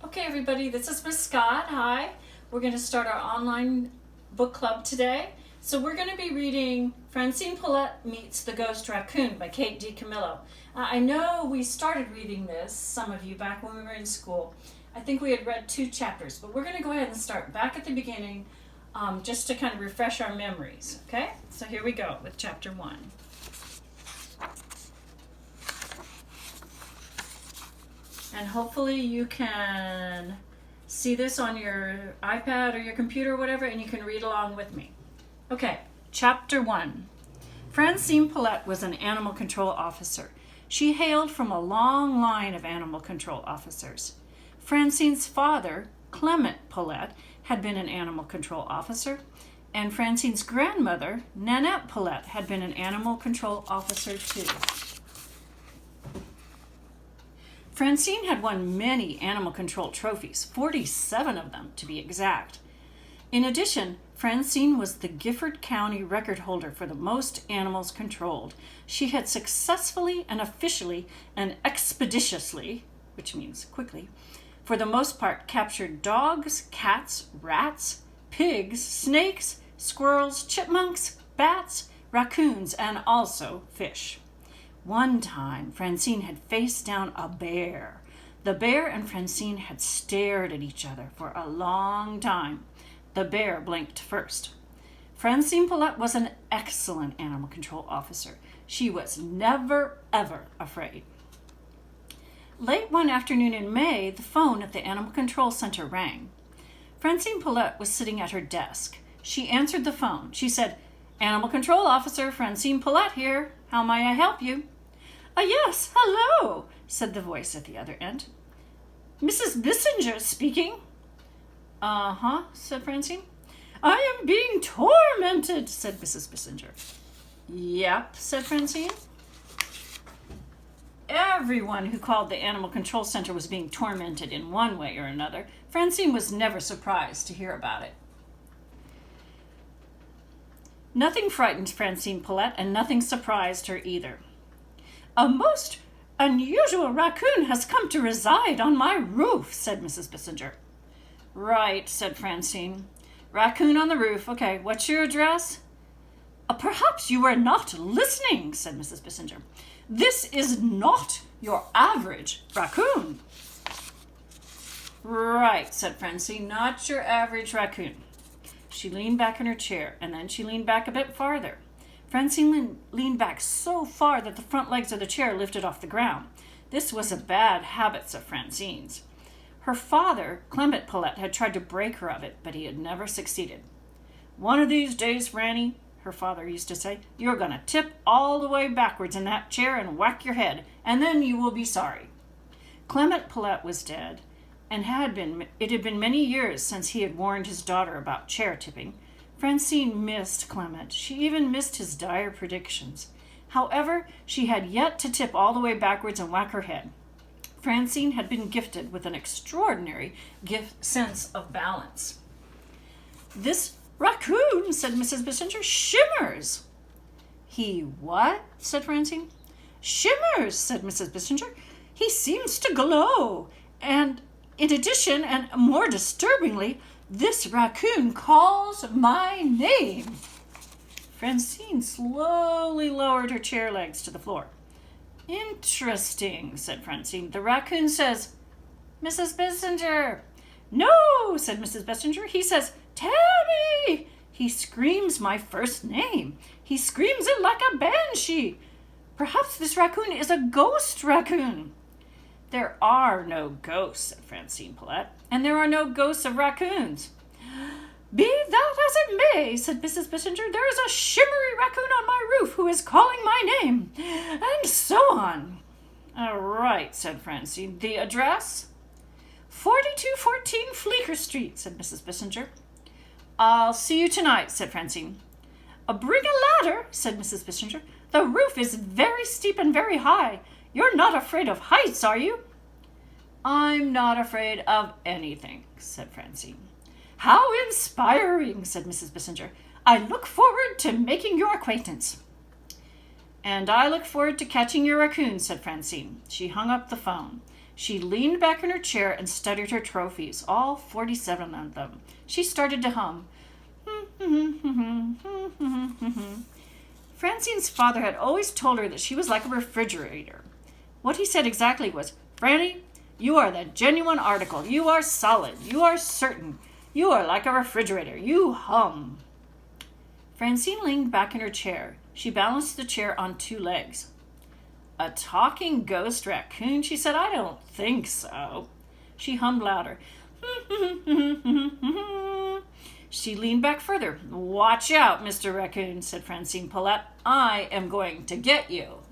Okay, everybody, this is Miss Scott. Hi. We're going to start our online book club today. So we're going to be reading Francine Poulet Meets the Ghost Raccoon by Kate DiCamillo. I know we started reading this, some of you, back when we were in school. I think we had read 2 chapters, but we're going to go ahead and start back at the beginning just to kind of refresh our memories. Okay? So here we go with chapter 1. And hopefully you can see this on your iPad or your computer or whatever, and you can read along with me. Okay, chapter 1. Francine Poulet was an animal control officer. She hailed from a long line of animal control officers. Francine's father, Clement Poulet, had been an animal control officer, and Francine's grandmother, Nanette Poulet, had been an animal control officer too. Francine had won many animal control trophies, 47 of them to be exact. In addition, Francine was the Gifford County record holder for the most animals controlled. She had successfully and officially and expeditiously, which means quickly, for the most part captured dogs, cats, rats, pigs, snakes, squirrels, chipmunks, bats, raccoons, and also fish. One time, Francine had faced down a bear. The bear and Francine had stared at each other for a long time. The bear blinked first. Francine Poulet was an excellent animal control officer. She was never, ever afraid. Late one afternoon in May, the phone at the Animal Control Center rang. Francine Poulet was sitting at her desk. She answered the phone. She said, "Animal Control Officer Francine Poulet here. How may I help you?" Yes, hello," said the voice at the other end. "Mrs. Bissinger speaking." "Uh-huh," said Francine. "I am being tormented," said Mrs. Bissinger. "Yep," said Francine. Everyone who called the Animal Control Center was being tormented in one way or another. Francine was never surprised to hear about it. Nothing frightened Francine Poulet, and nothing surprised her either. "A most unusual raccoon has come to reside on my roof," said Mrs. Bissinger. "Right," said Francine. "Raccoon on the roof. Okay, what's your address?" "Perhaps you were not listening," said Mrs. Bissinger. "This is not your average raccoon." "Right," said Francine, "not your average raccoon." She leaned back in her chair, and then she leaned back a bit farther. Francine leaned back so far that the front legs of the chair lifted off the ground. This was a bad habit of Francine's. Her father, Clement Poulet, had tried to break her of it, but he had never succeeded. "One of these days, Franny," her father used to say, "you're going to tip all the way backwards in that chair and whack your head, and then you will be sorry." Clement Poulet was dead, and it had been many years since he had warned his daughter about chair tipping. Francine missed Clement. She even missed his dire predictions. However, she had yet to tip all the way backwards and whack her head. Francine had been gifted with an extraordinary sense of balance. "This raccoon," said Mrs. Bissinger, "shimmers." "He what?" said Francine. "Shimmers," said Mrs. Bissinger. "He seems to glow. And in addition, and more disturbingly, this raccoon calls my name." Francine slowly lowered her chair legs to the floor. "Interesting," said Francine. "The raccoon says, 'Mrs. Bissinger.'" "No," said Mrs. Bissinger. "He says, 'Tammy.' He screams my first name. He screams it like a banshee. Perhaps this raccoon is a ghost raccoon." "There are no ghosts," said Francine Poulet, "and there are no ghosts of raccoons." "Be that as it may," said Mrs. Bissinger, "there is a shimmery raccoon on my roof who is calling my name," and so on. "All right," said Francine. "The address?" 4214 Fleecker Street, said Mrs. Bissinger. "I'll see you tonight," said Francine. "Bring a ladder," said Mrs. Bissinger. "The roof is very steep and very high. You're not afraid of heights, are you?" "I'm not afraid of anything," said Francine. "How inspiring," said Mrs. Bissinger. "I look forward to making your acquaintance." "And I look forward to catching your raccoon," said Francine. She hung up the phone. She leaned back in her chair and studied her trophies, all 47 of them. She started to hum. Francine's father had always told her that she was like a refrigerator. What he said exactly was, "Franny, you are the genuine article. You are solid. You are certain. You are like a refrigerator. You hum." Francine leaned back in her chair. She balanced the chair on 2 legs. "A talking ghost raccoon?" she said. "I don't think so." She hummed louder. She leaned back further. "Watch out, Mr. Raccoon," said Francine Poulet. "I am going to get you."